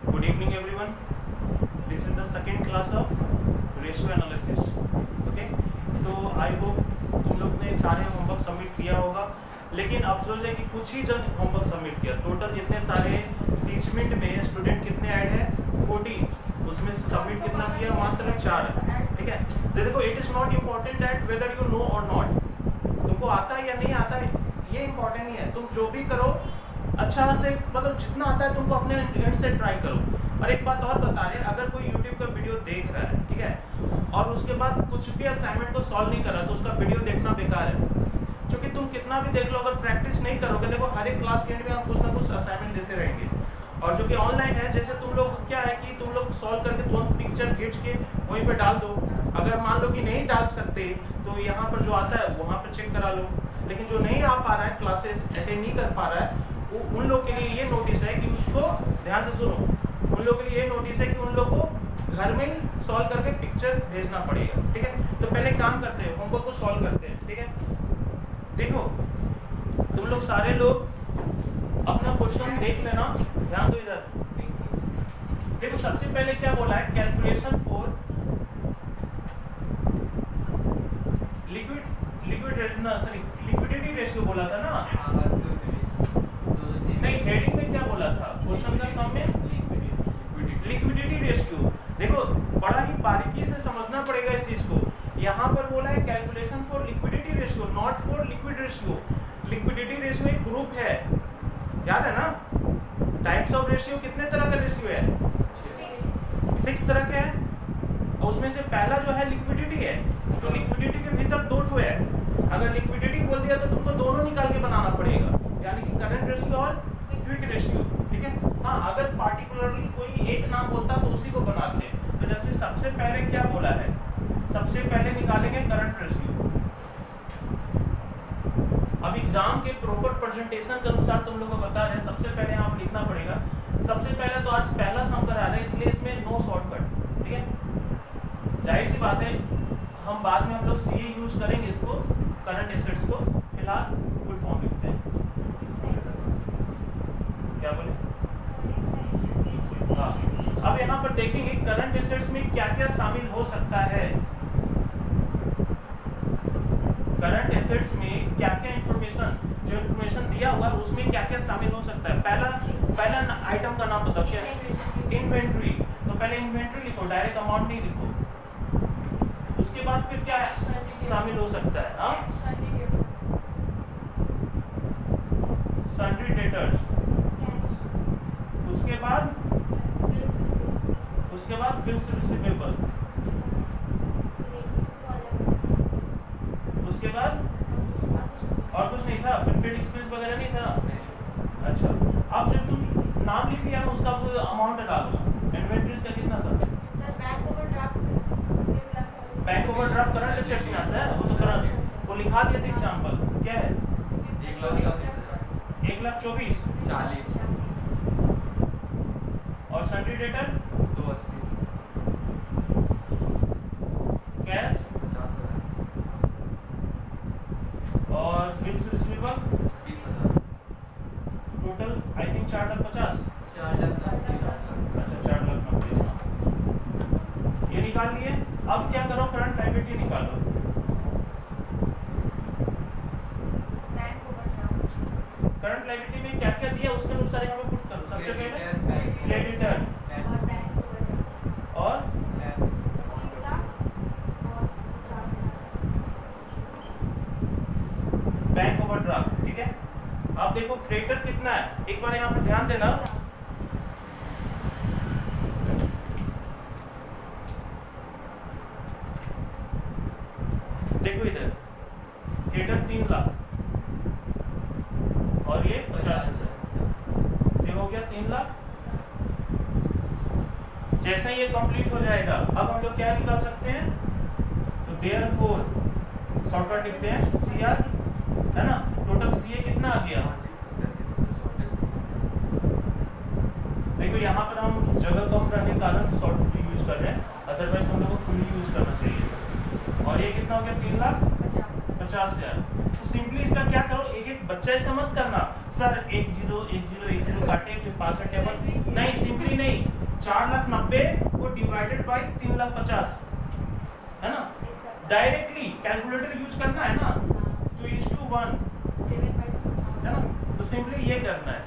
Good evening everyone. This is the second class of ratio analysis. Okay? तो I hope तुम लोग ने सारे होमवर्क सबमिट किया होगा, लेकिन अफसोस है कि कुछ ही जन होमवर्क सबमिट किया। टोटल जितने सारे 30 मिनट में स्टूडेंट कितने ऐड है 40, उसमें से सबमिट कितना किया मात्र 4। ठीक है, तो देखो it is not important that whether you know और नॉट, तुमको आता है या नहीं आता है ये इम्पोर्टेंट नहीं है। तुम जो भी करो अच्छा से, मतलब जितना आता है तुमको अपने एंड से ट्राई करो। और एक बात और बता रहे, अगर कोई YouTube का वीडियो देख रहा है, ठीक है, और उसके बाद कुछ भी असाइनमेंट को सॉल्व नहीं कर रहा, तो उसका वीडियो देखना बेकार है। क्योंकि तुम कितना भी देख लो, अगर प्रैक्टिस नहीं करोगे, देखो हर एक क्लास के एंड में हम कुछ ना कुछ असाइनमेंट देते रहेंगे। और जो कि ऑनलाइन है, जैसे तुम लोग क्या है कि तुम लोग सॉल्व करके तुरंत पिक्चर खींच के वहीं पे डाल दो। अगर मान लो कि नहीं डाल सकते तो यहाँ पर जो आता है वहाँ पर चेक करा लो। लेकिन जो नहीं आ पा रहा है, क्लासेस अटेंड नहीं कर पा रहा है, वो उन लोग के लिए ये नोटिस है कि उसको ध्यान से सुनो, उन लोगों के लिए ये नोटिस है कि उन लोग को घर में ही सॉल्व करके पिक्चर भेजना पड़ेगा। ठीक है, तो पहले काम करते हैं, होमवर्क को सॉल्व करते हैं। ठीक है, देखो तुम लोग सारे लोग अपना क्वेश्चन देख लेना, ध्यान दो इधर। देखो सबसे पहले क्या बोला है, कैलकुलेशन फॉर लिक्विडिटी रेशियो बोला था ना। नहीं, हेडिंग में क्या बोला था, क्वेश्चन का सम में लिक्विडिटी रेशियो। देखो बड़ा ही बारीकी से समझना पड़ेगा इस चीज को। यहाँ पर बोला है calculation for liquidity ratio, not for liquid ratio. Liquidity ratio एक ग्रुप है, याद है ना। टाइप्स ऑफ रेशियो कितने तरह का रेशियो है, 6 तरह के हैं। उसमें से पहला जो है लिक्विडिटी है, तो लिक्विडिटी के भीतर दो ठो है। अगर लिक्विडिटी बोल दिया तो तुमको दोनों निकाल के बनाना पड़ेगा, यानी कि करंट रेशियो और क्विक रेशियो। ठीक है, हाँ अगर पार्टिकुलरली कोई एक नाम बोलता तो उसी को बनाते। तो जैसे सबसे पहले क्या बोला है, सबसे पहले निकालेंगे करंट रेशियो। अब एग्जाम के प्रॉपर प्रेजेंटेशन के अनुसार तुम लोग को बता रहे हैं, सबसे पहले यहाँ लिखना पड़ेगा। सबसे पहले तो आज पहला सम करा रहे हैं, इसलिए इसमें नो शॉर्टकट। ठीक है, जाहिर सी बात है हम बाद में हम लोग सीए यूज करेंगे इसको, करंट एसेट्स को। फिलहाल फुल फॉर्म लिखते हैं। क्या बोले, हाँ अब यहाँ पर देखेंगे करंट एसेट्स में क्या क्या शामिल हो सकता है। करंट एसेट्स में क्या क्या इंफॉर्मेशन, जो इंफॉर्मेशन दिया हुआ है उसमें क्या क्या शामिल हो सकता है। पहला आइटम का नाम बताओ, क्या है, इन्वेंट्री। तो पहले इन्वेंट्री लिखो, डायरेक्ट अमाउंट नहीं लिखो। उसके बाद फिर क्या शामिल हो सकता है, हाँ, सन्ड्री डेटर्स। उसके बाद बिल्स रिसीवेबल। उसके बाद और कुछ नहीं था, प्रीपेड एक्सपेंस वगैरह नहीं था। अच्छा, अब जब तुम नाम लिख लिया ना, उसका वो अमाउंट डाल दो। इन्वेंटरीज का कितना था, बैंक ओवरड्राफ्ट करंट एसेट्स में आता है, वो तो करंट वो लिखा दिया था एग्जांपल। क्या है, 1,24,40 और सन्ड्री डेटर 280 कैश 50,000 और bills receivable 20,000 total I think 4,50,000। 4,90,000। अच्छा 4,90,000 ये निकाल लिए। अब क्या करो, करंट लायबिलिटी निकालो। करंट लायबिलिटी में क्या क्या दिया उसके अनुसार यहाँ पे पुट करो। सबसे पहले क्रेडिटर और बैंक ओवरड्राफ्ट। ठीक है, अब देखो क्रेडिटर कितना है, एक बार यहाँ पे ध्यान देना। देखो इधर क्रेडिटर 3 लाख और ये 50,000, ये हो गया 3 लाख। जैसे ही ये कंप्लीट हो जाएगा, अब हम लोग क्या निकाल सकते हैं, तो देयरफॉर शॉर्टकट लिखते हैं सीआर, है ना। टोटल सीए कितना आ गया, देखो यहाँ पर हम जगह कम रहने के कारण शॉर्ट यूज कर रहे हैं, अदरवाइज हम लोग को फुल यूज करना चाहिए। और ये कितना हो गया, 3,50,000। तो सिंपली इसका क्या करो, एक एक बच्चा ऐसा मत करना सर 1 0 1 0 1 0 काटे फिर 65 टेबल, नहीं सिंपली नहीं, 4,90,000 को डिवाइडेड बाई 3,50,000 है ना। डायरेक्टली कैलकुलेटर यूज करना है ना, तो 1:1 है ना, तो सिंपली ये करना है।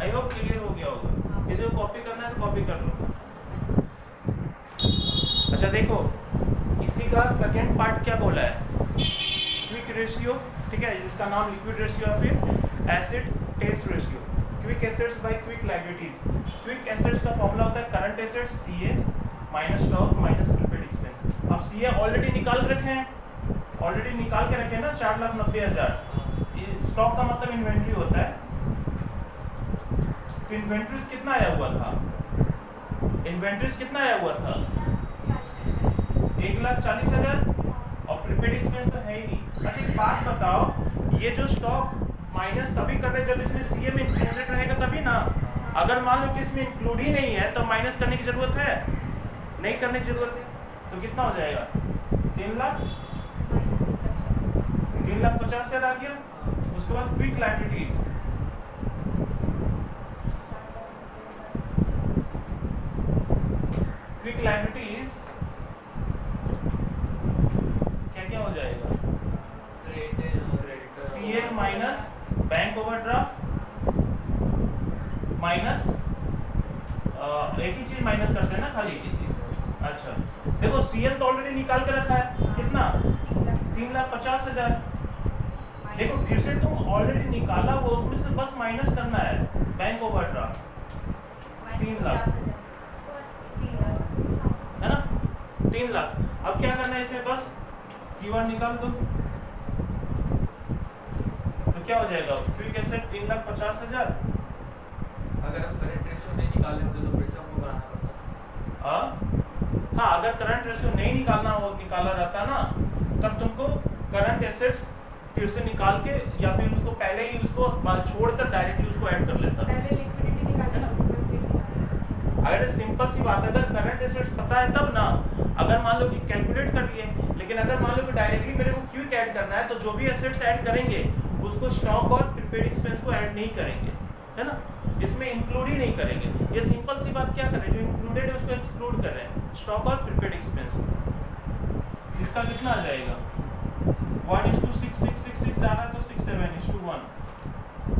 आई होप क्लियर हो गया होगा। इसे कॉपी करना है तो कॉपी कर लो। अच्छा देखो, इसी का सेकेंड पार्ट क्या बोला है, क्विक रेशियो, ठीक है, जिसका नाम लिक्विड रेशियो या फिर acid test ratio. Quick assets by quick liabilities. Quick assets का फॉर्मूला होता है current assets CA minus stock minus prepaid expense. अब सीए ऑलरेडी निकाल रखे हैं, ऑलरेडी निकाल के रखे हैं ना 4,90,000। स्टॉक का मतलब इन्वेंट्री होता है। तो इन्वेंट्रीज कितना आया हुआ था, इन्वेंट्रीज कितना आया हुआ था 1,40,000, और प्रीपेड एक्सपेंस तो है ही नहीं। अच्छा एक बात बताओ, ये जो स्टॉक माइनस तभी कर रहे जब इसमें सीए में इंक्लूडेड रहेगा तभी ना। अगर मान लो कि इसमें इंक्लूड ही नहीं है तो माइनस करने की जरूरत है, नहीं करने की जरूरत है। तो कितना हो जाएगा 3,50,000 आ गया। उसके बाद क्विक लायबिलिटीज, क्विक लायबिलिटीज क्या क्या हो जाएगा, CA minus bank overdraft minus एक ही चीज माइनस करते हैं ना, खाली एक ही चीज। अच्छा देखो सीएल तो ऑलरेडी निकाल के रखा है, कितना 3,50,000। देखो फिर से तुम ऑलरेडी निकाला हुआ उसमें से बस माइनस करना है बैंक ओवरड्राफ्ट 3 लाख है ना, 3 लाख। अब क्या करना है इसे बस कीवर्ड निकाल दो, तो क्या हो जाएगा क्विक एसेट 3,50,000। अगर हम करंट रेशियो नहीं निकाले होते तो फिर से हमको बनाना पड़ता। हाँ अगर करंट रेशियो नहीं निकाला रहता ना, तब तुमको करंट एसेट्स फिर से निकाल के या फिर उसको पहले ही उसको छोड़कर डायरेक्टली उसको ऐड कर लेता। पहले लिक्विडिटी निकालना उसके बाद क्विक निकालना। अगर सिंपल सी बात है, अगर करंट एसेट्स पता है तब ना। अगर मान लो कि कैलकुलेट कर लिए, लेकिन अगर मान लो कि डायरेक्टली मेरे को क्विक ऐड करना है तो जो भी एसेट्स ऐड करेंगे उसको स्टॉक और प्रीपेड एक्सपेंस को ऐड नहीं करेंगे, है ना, इसमें इंक्लूड ही नहीं करेंगे। ये सिंपल सी बात क्या कर रहे हैं, जो इंक्लूडेड है उसको एक्सक्लूड कर रहे हैं, स्टॉक और प्रीपेड एक्सपेंस। इसका कितना आ जाएगा 1:6,6,6,6 जा रहा है तो 6,7:1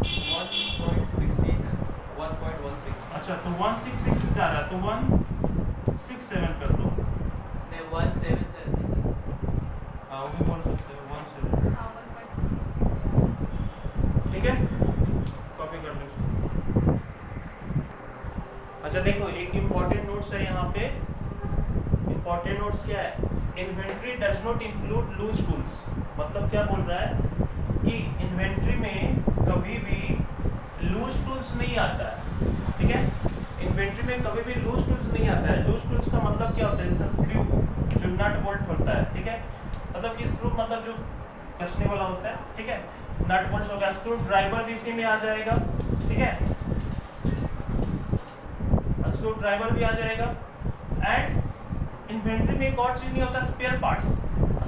1.16 है 1.16। अच्छा तो 1,6,6,6 जा रहा है तो 1,6,7 कर दो। नहीं 1.7 कर देंगे। हाँ वो भी बोल सकते हो 1,7, हाँ 1.66। ठीक है, कॉपी कर लो इसको। अच्छा देखो एक इम्पोर्टेंट नोट्स है यहाँ पे, इम्पोर्टेंट नोट्स क्या है, inventory does not include loose tools. मतलब क्या बोल रहा है कि इन्वेंट्री में कभी भी लूज टूल्स नहीं आता है, ठीक है, इन्वेंट्री में कभी भी लूज टूल्स नहीं आता है। लूज टूल्स का मतलब क्या होता है, जैसे स्क्रू जो नट बोल्ट होता है, ठीक है, मतलब कि स्क्रू मतलब जो कसने वाला होता है, ठीक है, नट बोल्ट हो गया, स्क्रू ड्राइवर भी इसी में आ जाएगा, ठीक है, स्क्रू ड्राइवर भी आ जाएगा। एंड इन्वेंट्री में एक और चीज नहीं होता, स्पेयर पार्ट्स।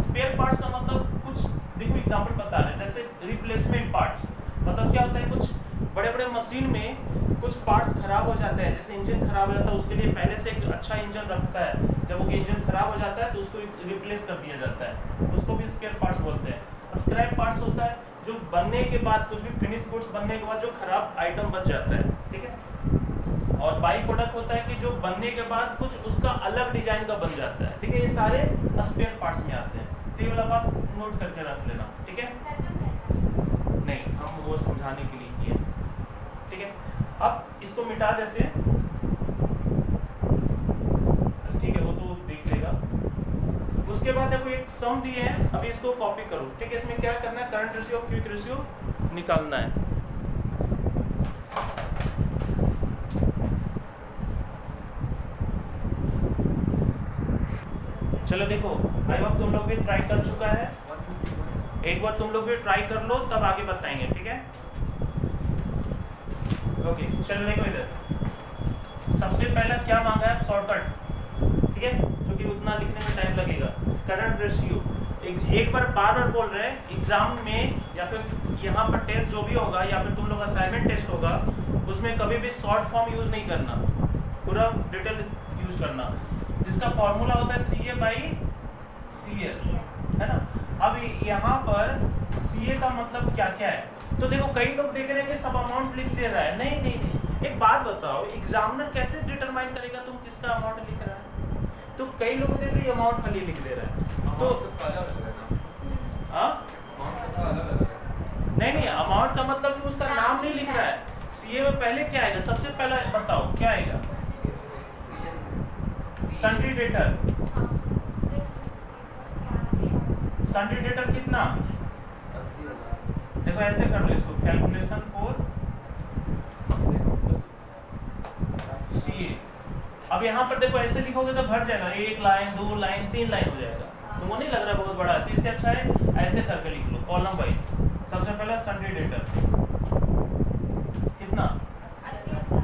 स्पेयर पार्ट्स का मतलब कुछ देखो एग्जांपल बता रहे हैं, जैसे रिप्लेसमेंट पार्ट्स मतलब क्या होता है, कुछ बड़े बड़े मशीन में कुछ पार्ट्स खराब हो जाते हैं, जैसे इंजन खराब हो जाता है, उसके लिए पहले से एक अच्छा इंजन रखता है, जब वो इंजन खराब हो जाता है तो उसको रिप्लेस कर दिया जाता है, उसको भी स्पेयर पार्ट्स बोलते हैं। स्क्रैप पार्ट्स होता है जो बनने के बाद, कुछ भी फिनिश गुड्स बनने के बाद जो खराब आइटम बच जाता है, ठीक है। और बाई प्रोडक्ट होता है कि जो बनने के बाद कुछ उसका अलग डिजाइन का बन जाता है, ठीक है, ये सारे स्पेयर पार्ट्स में आते हैं। तो ये वाला बात नोट करके रख लेना, ठीक है, नहीं हम वो समझाने के लिए किए, ठीक है। अब इसको मिटा देते हैं, ठीक है, वो तो देख लेगा। उसके बाद देखो एक सम दिए हैं, अभी इसको कॉपी करो, ठीक है। इसमें क्या करना है, करंट रेशियो क्विक रेशियो निकालना है। चलो देखो, आई होप तुम लोग भी ट्राई कर चुका है, एक बार तुम लोग भी ट्राई कर लो तब आगे बताएंगे, ठीक है। ओके चलो देखो इधर, सबसे पहला क्या मांगा है, शॉर्टकट, ठीक है, क्योंकि उतना लिखने में टाइम लगेगा। करंट रेशियो एक बार बार बोल रहे हैं, एग्जाम में या फिर यहाँ पर टेस्ट जो भी होगा या फिर तुम लोग असाइनमेंट टेस्ट होगा, उसमें कभी भी शॉर्ट फॉर्म यूज नहीं करना, पूरा डिटेल यूज करना। इसका फॉर्मूला होता है CA/CL, है ना। अब यहाँ पर CA का मतलब क्या क्या है, तो देखो कई लोग देख रहे हैं कि सब अमाउंट लिख दे रहा है। नहीं नहीं नहीं, एक बात बताओ, एग्जामिनर कैसे डिटरमाइन करेगा तुम किसका अमाउंट लिख रहा है? तो कई लोग देख रहे हैं अमाउंट खाली लिख दे रहा है, तो हाँ नहीं नहीं, अमाउंट का मतलब कि उसका नाम नहीं लिख रहा है। CA में पहले क्या आएगा, सबसे पहला बताओ क्या आएगा? Sundry debtor. सन्ड्री डेटर कितना? देखो ऐसे कर लो इसको, कैलकुलेशन फॉर CA। अब यहाँ पर देखो ऐसे लिखोगे तो भर जाएगा, 1 लाइन 2 लाइन 3 लाइन हो जाएगा। तुमको नहीं लग रहा बहुत बड़ा? तो इससे अच्छा है ऐसे करके लिख लो कॉलम वाइज। सबसे पहला सन्ड्री डेटर कितना? 80।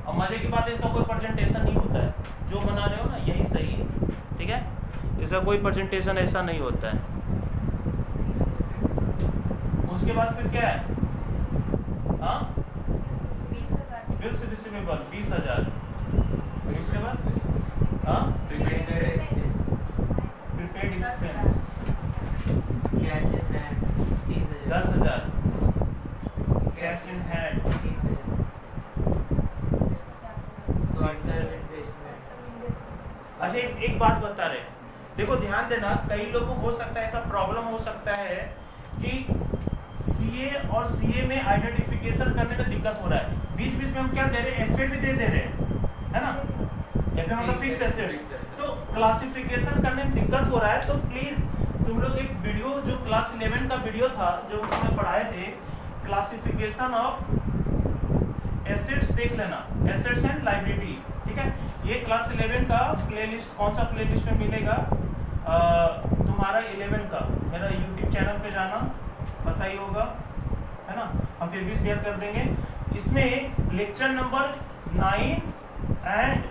और मजे की बात है इसका कोई प्रेजेंटेशन नहीं होता है, जो बना रहे हो ना यही सही है, ठीक है। इसका कोई प्रेजेंटेशन ऐसा नहीं होता है। उसके बाद फिर क्या है? हाँ, बिल्स रिसीवेबल 20,000। उसके बाद हाँ, prepaid expense 10,000। Cash in hand 30,000। अच्छा एक बात बता रहे, देखो ध्यान देना, कई लोगों को हो सकता है ऐसा प्रॉब्लम हो सकता है कि CA और CA में आइडेंटिफिकेशन करने में दिक्कत हो रहा है। बीच बीच में हम क्या दे रहे हैं, FA भी दे रहे हैं, है ना। FA मतलब फिक्स एसेट्स। तो क्लासिफिकेशन करने में दिक्कत हो रहा है, तो प्लीज तुम लोग एक वीडियो जो क्लास 11 का वीडियो था जो उसमें पढ़ाए थे, क्लासिफिकेशन ऑफ एसेट्स देख लेना, एसेट्स एंड लायबिलिटी, ठीक है। ये क्लास 11 का प्लेलिस्ट, कौन सा प्लेलिस्ट में मिलेगा? तुम्हारा 11 का मेरा यूट्यूब चैनल पे जाना, पता ही होगा, है ना। हम फिर भी शेयर कर देंगे। इसमें लेक्चर नंबर 9 एंड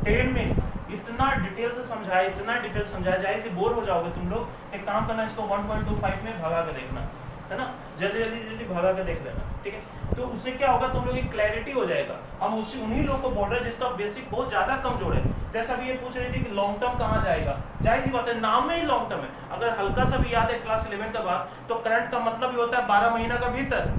10 में इतना डिटेल से समझाया, इतना डिटेल समझाया जाए, इसे बोर हो जाओगे तुम लोग। एक काम करना, इसको 1.25 में भगा के देखना, है ना। जल्दी भगा के देख लेना, ठीक है। तो उससे क्या होगा, तुम लोग की क्लैरिटी हो जाएगा। हम उन्हीं लोग को बोल रहे हैं जिसका बेसिक बहुत ज्यादा कमजोर है। जैसा अभी ये पूछ रही थी कि लॉन्ग टर्म कहाँ जाएगा, जाहिर सी बात है नाम में ही लॉन्ग टर्म है। अगर हल्का सा भी याद है क्लास 11 का बात, तो करंट का मतलब ही होता है 12 महीना का भीतर,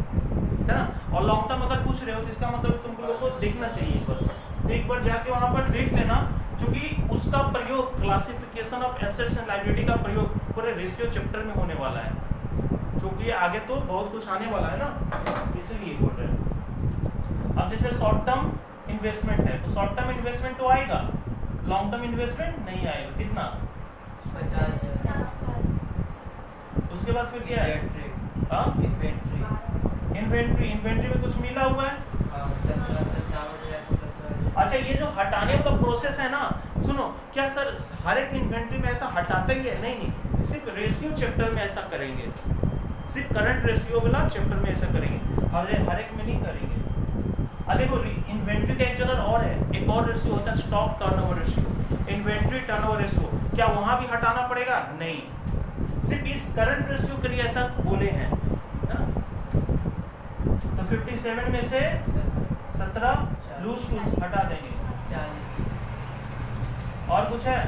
है ना। और लॉन्ग टर्म अगर पूछ रहे हो तो इसका मतलब तुम लोग को देखना चाहिए एक बार, तो एक बार जाके वहां पर देख लेना, क्योंकि उसका प्रयोग classification of assets and liability का प्रयोग पूरे रेशियो चैप्टर में होने वाला है, क्योंकि आगे तो बहुत कुछ आने वाला है ना, इसीलिए बोल रहे हैं। अब जैसे शॉर्ट टर्म इन्वेस्टमेंट है, तो शॉर्ट टर्म इन्वेस्टमेंट तो आएगा, लॉन्ग टर्म इन्वेस्टमेंट नहीं आएगा। कितना? 50,000। उसके बाद फिर क्या है? इन्वेंट्री में कुछ मिला हुआ है। अच्छा, ये जो हटाने का प्रोसेस है ना, सुनो, क्या सर हर एक इन्वेंट्री में ऐसा हटाते ही है? नहीं, सिर्फ रेशियो चैप्टर में ऐसा करेंगे, सिर्फ करंट रेशियो वाला चैप्टर में ऐसा करेंगे, हर एक में नहीं करेंगे। अब देखो इन्वेंट्री का एक जगह और है, एक और रेशियो होता है stock turnover ratio, inventory turnover ratio. क्या वहां भी हटाना पड़ेगा? नहीं, सिर्फ इस करंट रेशियो के लिए ऐसा बोले हैं, है ना। तो 57 में से 17 लूज टूल्स हटा देंगे। और कुछ है?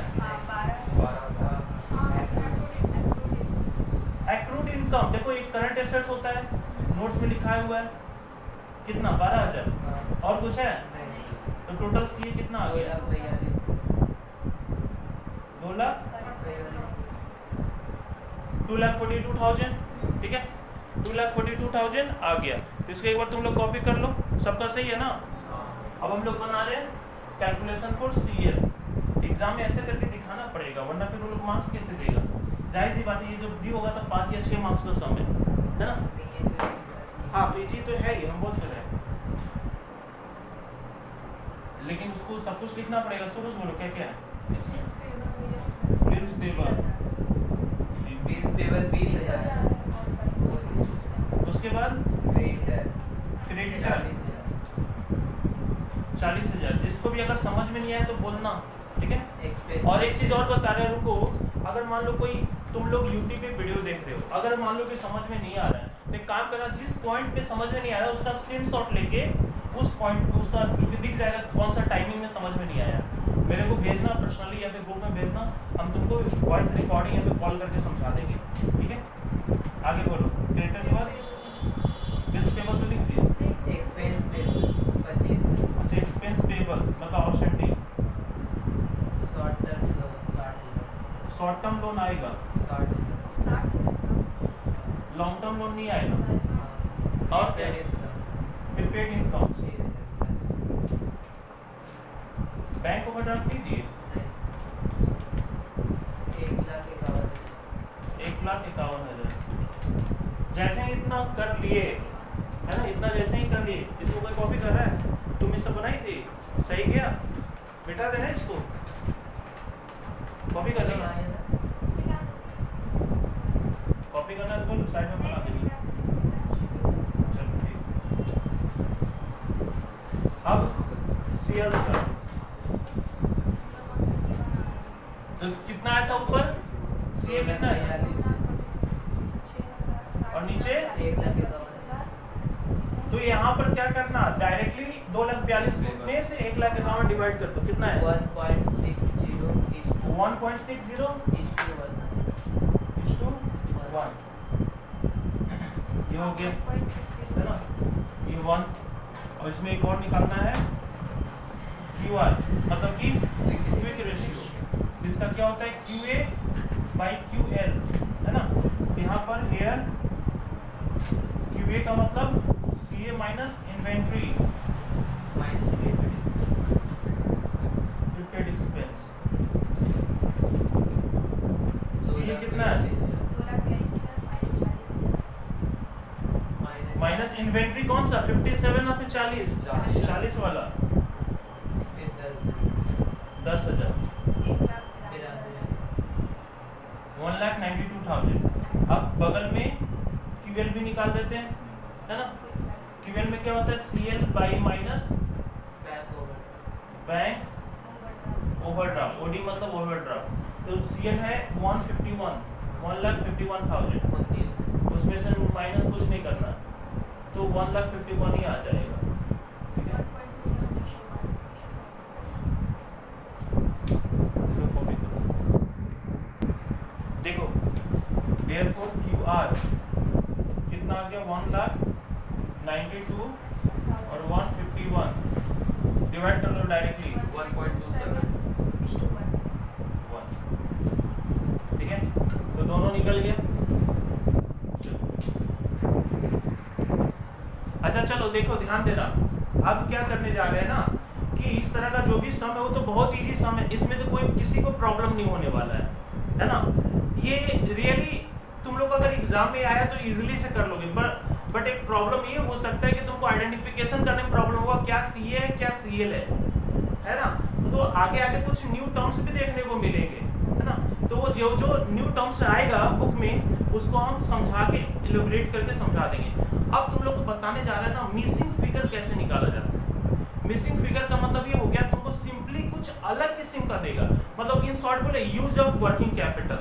एक्रूड इनकम, देखो एक करंट एसेट्स होता है, नोट्स में लिखा हुआ है, कितना? 12,000। और कुछ है? तो टोटल CA कितना आ गया? 2,42,000, ठीक है, 2,42,000 आ गया। तो इसको एक बार तुम लोग कॉपी कर लो, सबका सही है ना। अब हम लोग बना रहे हैं कैलकुलेशन फॉर CL। एग्जाम में ऐसे करके दिखाना पड़ेगा, वरना फिर वो लोग मार्क्स कैसे देगा? जाहिर सी बात है, ये जो भी होगा तो 5 या 6 मार्क्स का सम है ना। हाँ, तो ये चीज तो है ही, हम बोल रहे हैं, लेकिन उसको सब कुछ लिखना पड़ेगा। शुरू से बोलो क्या क्या है इसमें? Bills payable 20,000। उसके बाद क्रेडिटर 40,000। जिसको भी अगर समझ में नहीं आए तो बोलना, ठीक है। और एक चीज और बता रहे हैं, रुको, अगर मान लो कोई तुम लोग यूट्यूब पे वीडियो देख रहे हो, अगर मान लो कि समझ में नहीं आ रहा है, तो एक काम करना, जिस पॉइंट पे समझ में नहीं आ रहा है उसका स्क्रीनशॉट लेके उस पॉइंट पे उसका जो दिख जाएगा समझ में नहीं आया मेरे को भेजना पर्सनली या फिर ग्रुप में भेजना, हम तुमको वॉइस रिकॉर्डिंग या फिर कॉल करके समझा देंगे, ठीक है। आगे बोलो, क्रेडिटर के बाद बिल्स पेबल तो लिख दिए। एक्सपेंस पेबल बचे। अच्छा, एक्सपेंस पेबल मतलब आउटस्टैंडिंग। शॉर्ट टर्म लोन आएगा, 60 लॉन्ग टर्म लोन नहीं आएगा। और क्या, प्रीपेड इनकम, बैंक ओवरड्राफ्ट नहीं दिए। 1,51,000 जैसे ही इतना कर लिए है ना, इतना जैसे ही कर लिए, इसको कोई कॉपी कर रहा है? तुम इससे बनाई थी, सही किया, मिटा देना इसको, कॉपी कर लेना, कॉपी करना है तो बोलो, साइड में बना देंगे। चलो ठीक। अब सीएल का तो कितना आया था ऊपर, सीए कितना है और नीचे, 1,51,000। तो यहाँ पर क्या करना, डायरेक्टली 2,42,000 में से 1,51,000 डिवाइड कर दो, कितना है 1.60 1.60 is to 1, ये हो गया है ना, ये 1। और इसमें एक और निकालना है QR, मतलब कि क्विक रेशियो, जिसका क्या होता है QA by QL, है ना। यहाँ पर हेयर QA का मतलब CA minus inventory prepaid expense. CA कितना है, माइनस इन्वेंट्री कौन सा 57 ना फिर 40 वाला 10,000, 1,92,000। अब बगल में QL भी निकाल देते हैं, है ना। QL में क्या होता है CL by minus bank overdraft, OD मतलब ओवरड्राफ्ट। तो CL है 1,51,000, उसमें से माइनस कुछ नहीं करना, तो 1,51,000 ही आ जाएगा, ठीक है। देखो therefore QR कितना आ गया 1,92,000 और 151 डिवाइड कर लो डायरेक्टली 1.27 1, ठीक है। तो दोनों निकल गया। अच्छा चलो देखो, ध्यान देना, अब क्या करने जा रहे हैं ना कि इस तरह का जो भी सम है वो तो बहुत इजी सम है, इसमें तो कोई किसी को प्रॉब्लम नहीं होने वाला है ना। ये रियली तुम लोग अगर एग्जाम में आया तो इजीली से कर लोगे, बट एक प्रॉब्लम ये हो सकता है कि तुमको आइडेंटिफिकेशन करने में प्रॉब्लम होगा, क्या CA है क्या CL है ना। तो आगे आगे कुछ न्यू टर्म्स भी देखने को मिलेंगे, है ना। तो वो जो न्यू टर्म्स आएगा बुक में उसको हम समझा के इलैबोरेट करके समझा देंगे। अब तुम लोग को बताने जा रहे हैं ना मिसिंग फिगर कैसे निकाला जाता है। मिसिंग फिगर का मतलब ये हो गया तुमको सिंपली कुछ अलग किस्म का देगा, मतलब इन शॉर्ट बोले use of working capital,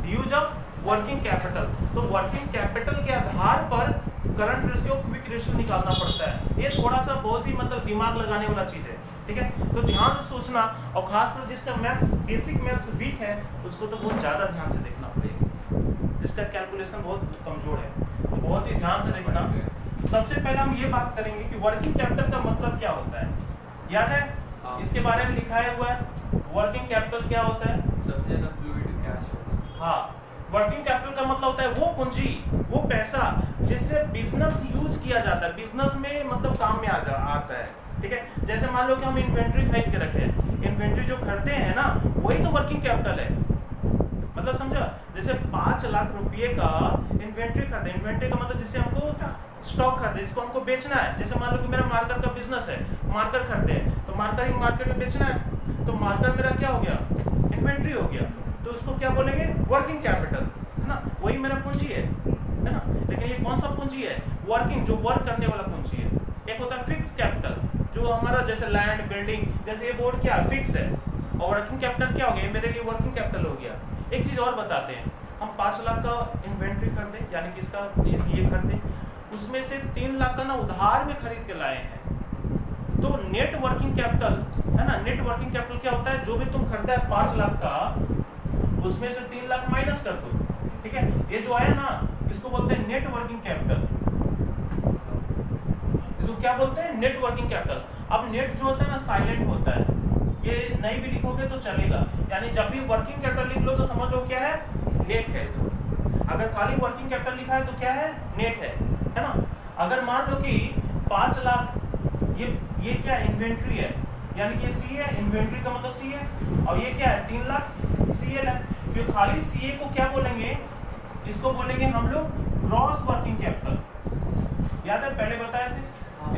use of working capital. तो वर्किंग कैपिटल के आधार पर करंट रेशियो क्विक रेशियो निकालना पड़ता है। ये थोड़ा सा बहुत ही मतलब दिमाग लगाने वाला चीज है, ठीक है। तो ध्यान से सोचना, और खासकर जिसका मैथ्स बेसिक मैथ्स वीक है उसको तो बहुत ज्यादा ध्यान से देखना पड़ेगा, जिसका कैलकुलेशन बहुत कमजोर है, तो बहुत ही ध्यान से देखना। सबसे पहले हम ये बात करेंगे कि वर्किंग कैपिटल का मतलब क्या होता है, याद है इसके बारे में लिखाया हुआ है। वर्किंग कैपिटल क्या होता है, सबसे ज्यादा फ्लूइड कैश होता है। हाँ, वर्किंग कैपिटल का मतलब होता है वो पूंजी, वो पैसा जिससे बिजनेस यूज किया जाता है, बिजनेस में मतलब काम में आता है, ठीक है। जैसे मान लो कि हम इन्वेंट्री खरीद के रखे, इन्वेंट्री जो खरीदते हैं ना वही तो वर्किंग कैपिटल है, मतलब समझा। जैसे 5 लाख रुपए का इन्वेंट्री खरीदे, इन्वेंट्री का मतलब जिससे हमको स्टॉक खरीदे, जिसको हमको बेचना है। जैसे मान लो कि मेरा मार्कर का बिजनेस है, मार्कर खरीदे तो मार्कर ही मार्केट में बेचना है, तो मार्कर मेरा क्या हो गया, इन्वेंट्री हो गया, तो उसको क्या बोलेंगे, वर्किंग कैपिटल, है ना। वही मेरा पूंजी है ना। लेकिन ये कौन सा पूंजी है, वर्किंग, जो वर्क करने वाला पूंजी है। एक होता है फिक्स कैपिटल, जो हमारा जैसे लैंड बिल्डिंग, जैसे ये बोर्ड क्या फिक्स है, और वर्किंग कैपिटल क्या हो गया, मेरे लिए वर्किंग कैपिटल हो गया। एक चीज और बताते हैं, हम 5 लाख का इन्वेंट्री खरीदे, यानी कि इसका ये खरीदे, उसमें से 3 लाख का ना उधार में खरीद के लाए हैं, तो नेट वर्किंग कैपिटल है ना, नेट वर्किंग कैपिटल क्या होता है, जो भी तुम खरीदा है 5 लाख का उसमें से 3 लाख माइनस कर दो, ठीक है। ये जो आया ना इसको बोलते हैं नेट वर्किंग कैपिटल, इसको क्या बोलते हैं, नेट वर्किंग कैपिटल। अब नेट जो होता है ना साइलेंट होता है, ये नहीं भी लिखोगे तो चलेगा, यानी जब भी वर्किंग कैपिटल लिख लो तो समझ लो क्या है, नेट है। अगर खाली वर्किंग कैपिटल लिखा है तो क्या है, नेट है ना। अगर मान लो कि 5 लाख ये क्या इन्वेंट्री है, यानी कि सी है, इन्वेंट्री का मतलब सी है, और ये क्या है 3 लाख सीएल है। तो खाली सीए को क्या बोलेंगे, इसको बोलेंगे हम लोग ग्रॉस वर्किंग कैपिटल, याद है पहले बताए थे,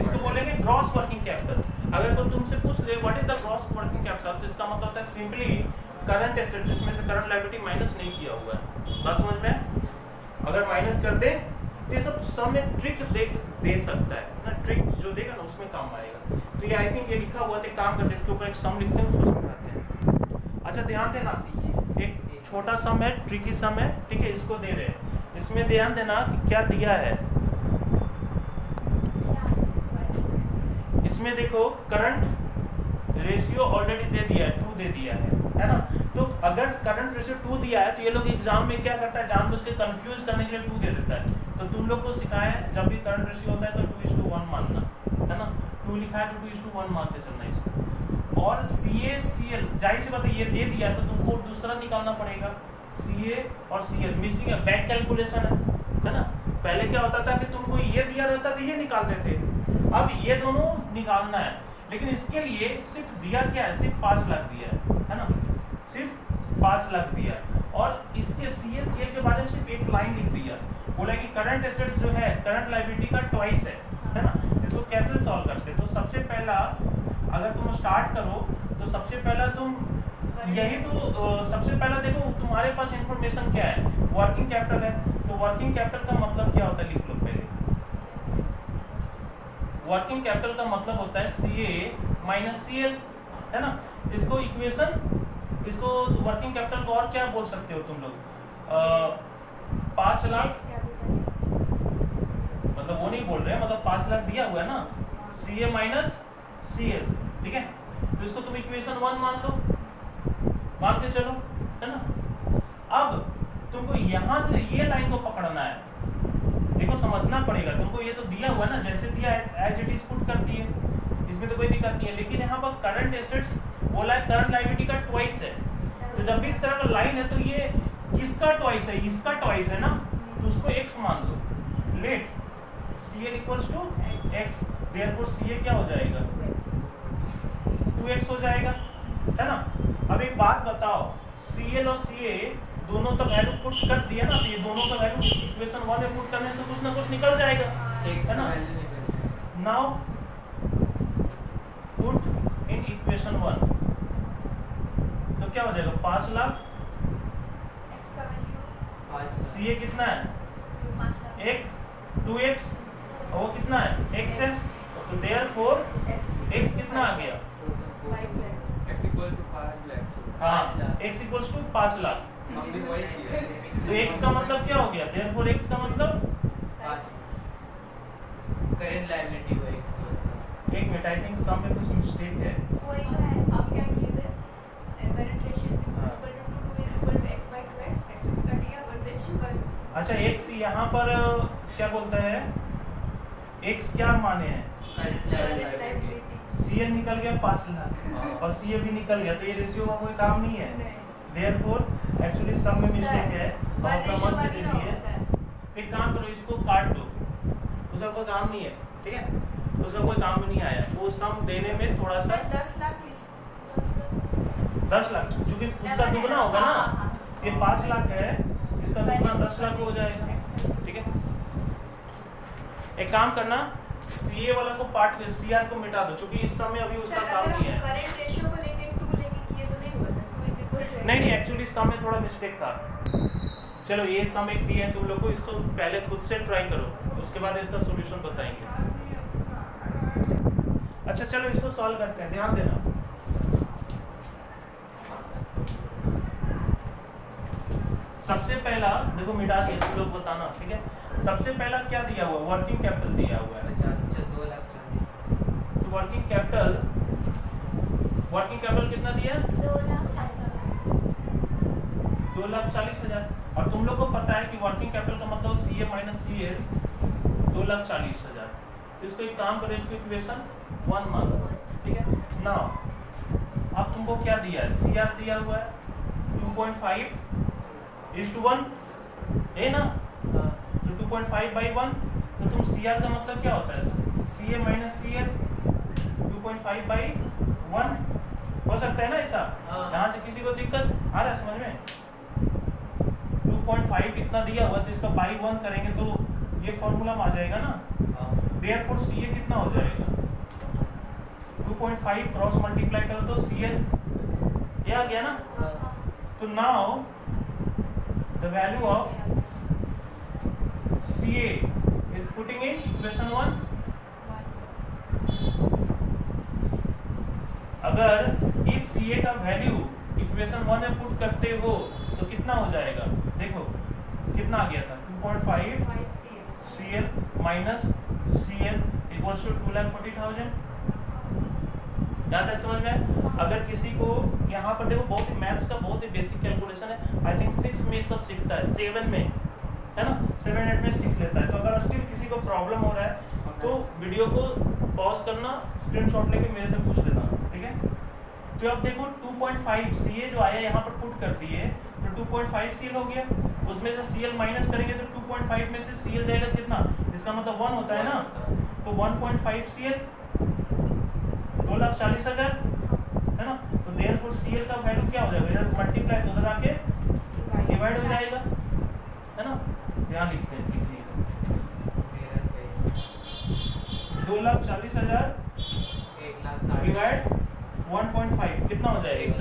इसको बोलेंगे ग्रॉस वर्किंग कैपिटल। अगर कोई तुमसे पूछ ले what is the gross working capital, तो इसका मतलब होता है सिंपली करंट एसेट जिसमें से करंट लायबिलिटी माइनस नहीं किया हुआ है। बात समझ में, अगर माइनस कर दे तो ये सब सम में ट्रिक दे सकता है ना, ट्रिक जो देगा ना उसमें काम आएगा। तो ये आई थिंक ये लिखा हुआ है, काम करते इसके ऊपर एक सम लिखते हैं उसको समझाते हैं। अच्छा ध्यान देना, एक छोटा सम है, ट्रिकी सम है, ठीक है, इसको दे रहे हैं, इसमें ध्यान देना कि क्या दिया है। इसमें देखो करंट रेशियो ऑलरेडी दे दिया है, 2 दे दिया है ना। तो अगर करंट रेशियो 2 दिया है तो ये लोग एग्जाम में क्या करता है, जानबूझ के कंफ्यूज करने के लिए 2 दे देता है। तो तुम लोग को सिखाया है जब भी करंट रेशियो होता है तो 2:1 मानना है ना, 2 लिखा है तो 2:1 मानते चलना इसको। और सीए सीएल जाहिर सी बात है ये दे दिया तो तुमको दूसरा निकालना पड़ेगा, सीए और सीएल मिसिंग है, बैक कैलकुलेशन है ना। पहले क्या होता था कि तुमको ये दिया रहता तो ये निकालते थे, अब ये दोनों निकालना है, लेकिन इसके लिए सिर्फ दिया क्या है, सिर्फ 5 लाख दिया है ना, सिर्फ 5 लाख दिया है। और इसके सीए सीएल के बारे में सिर्फ एक लाइन लिख दिया, बोला कि करंट एसेट्स जो है करंट लायबिलिटी का ट्वाइस है ना। इसको कैसे सॉल्व करते, तो सबसे पहला अगर तुम स्टार्ट करो तो सबसे पहला तुम यही तो सबसे पहला देखो तुम्हारे पास इंफॉर्मेशन क्या है, वर्किंग कैपिटल है, तो वर्किंग कैपिटल का मतलब क्या होता है लिख लो पहले। वर्किंग कैपिटल का मतलब होता है सीए माइनस सीएल, है ना। इसको इक्वेशन, इसको वर्किंग कैपिटल को और क्या बोल सकते हो तुम लोग, 5 लाख, मतलब वो नहीं बोल रहे हैं, मतलब 5 लाख दिया हुआ है ना, सीए माइनस सीएल, ठीक है। तो इसको तुम इक्वेशन 1 मान लो, मान के चलो, है ना। अब तुमको यहां से ये लाइन को पकड़ना है, देखो समझना पड़ेगा तुमको, ये तो दिया हुआ है ना, जैसे दिया है एज इट इज पुट कर दिए, इसमें तो कोई दिक्कत नहीं है। लेकिन यहाँ पर करंट एसेट्स बोला है करंट लायबिलिटी का ट्वाइस है, तो जब भी इस तरह का लाइन है तो ये किसका ट्वाइस है, इसका ट्वाइस है ना, तो उसको x मान लो। Let CL equals to x, therefore CA क्या हो जाएगा, 2x हो जाएगा, है ना। अब एक बात बताओ, CL और CA दोनों का वैल्यू पुट कर दिया ना, तो ये दोनों का वैल्यू इक्वेशन 1 में पुट करने से कुछ ना कुछ निकल जाएगा, है ना। नाउ पुट इन इक्वेशन 1, तो क्या हो जाएगा 5 लाख, CA कितना है, 2x, और वो कितना है x है, तो देयरफॉर x कितना आ गया, x इक्वल टू 5 लाख। हाँ x इक्वल्स टू 5 लाख, हम भी वही किए। तो x का मतलब क्या हो गया, देयरफॉर x का मतलब, करंट लायबिलिटी वो एक एक मिनट, आई थिंक सम में कुछ मिस्टेक है। अच्छा x यहाँ पर क्या बोलता है, x क्या माने हैं, करंट लायबिलिटी CL निकल गया 5 लाख और CA भी निकल गया, तो ये रेशियो का कोई काम नहीं है, देयरफॉर एक्चुअली सम में मिस्टेक है, बहुत प्रॉब्लम से दे दी है। एक काम करो, इसको काट दो, उसका कोई काम नहीं है, ठीक है, उसका कोई काम नहीं आया, वो सम देने में थोड़ा सा 10 लाख, क्योंकि उसका दुगना होगा ना, ये 5 लाख है, इसका दुगना 10 लाख हो जाएगा, ठीक है। एक काम करना, CA वाला को पार्ट CR को मिटा दो, क्योंकि इस समय अभी उसका काम नहीं है। करंट रेशियो को लेके 2 लेके किए तो नहीं हुआ सर, 2 इज इक्वल टू नहीं एक्चुअली सम में थोड़ा मिस्टेक था। चलो ये सम एक दिया है तुम लोग को, इसको पहले खुद से ट्राई करो, उसके बाद इसका सॉल्यूशन बताएंगे। अच्छा चलो इसको सॉल्व करते हैं, ध्यान देना। सबसे पहला देखो मिटा दिया, तुम लोग बताना, ठीक है। सबसे पहला क्या दिया हुआ, वर्किंग कैपिटल दिया हुआ है, 2 लाख 40। तो वर्किंग कैपिटल कितना दिया? 2,40,000। और तुम लोग को पता है कि वर्किंग कैपिटल का मतलब CA माइनस CL 2,40,000। तो इसको एक काम करो, इसको इक्वेशन 1 मान लो, ठीक है ना। अब तुमको क्या दिया है? CR दिया हुआ है 2.5:1 है ना। तो 2.5/1, तो तुम CR का मतलब क्या होता है? CA माइनस CL 2.5/1 हो सकता है ना ऐसा। यहाँ से किसी को दिक्कत आ रहा है समझ में? 2.5 इतना दिया हुआ, तो इसका बाई 1 करेंगे तो ये फॉर्मूला में आ जाएगा ना। देयरफॉर CA कितना हो जाएगा? 2.5 क्रॉस मल्टीप्लाई करो तो CL ये आ गया ना। तो now the value of CA is putting in equation 1. अगर इस CA का वैल्यू इक्वेशन 1 में पुट करते हो तो कितना हो जाएगा? देखो कितना आ गया था? 2.5 CL minus CL equals to 2,40,000। यहाँ तक समझ में? अगर किसी को यहाँ पर देखो, बहुत ही मैथ्स का बहुत ही बेसिक कैलकुलेशन है। आई थिंक 6 में सब सीखता है, 7 में है ना, 7-8 में सीख लेता है। तो अगर स्टिल किसी को प्रॉब्लम हो रहा है तो वीडियो को पॉज करना, स्क्रीनशॉट लेके मेरे से पूछ लेना, ठीक है। तो अब देखो 2.5 CA जो आया यहाँ पर पुट कर दिए तो 2.5 CL हो गया। उसमें से CL माइनस करेंगे तो 2.5 में से CL जाएगा कितना? इसका मतलब 1 होता है ना। तो 1.5 CL 2,40,000 है ना। तो देयरफॉर CL का वैल्यू क्या हो जाएगा? इधर मल्टीप्लाई तो उधर आके डिवाइड हो जाएगा, है ना। यहाँ लिखते हैं, लिख लीजिए 2,40,000 डिवाइड 1.5 कितना हो जाएगा?